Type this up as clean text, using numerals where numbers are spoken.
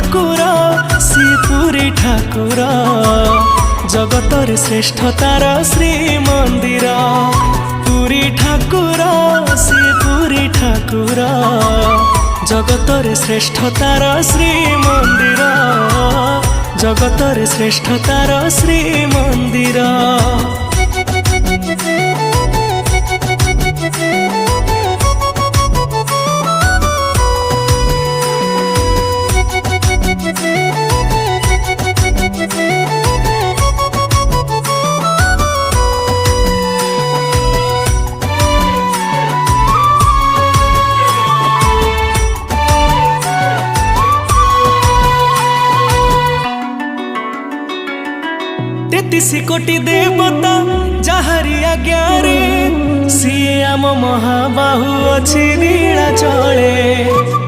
ठाकुर सी पुरी ठाकुर जगतर श्रेष्ठ तार श्री मंदिर पुरी ठाकुर सी पुरी ठाकुर जगतर श्रेष्ठ तार श्री मंदिर जगतर श्रेष्ठ तार श्री मंदिर। तेतीसी कोटी देवता जहारी आज्ञा रे सीए आम महाबाहु अच्छी नीला चले।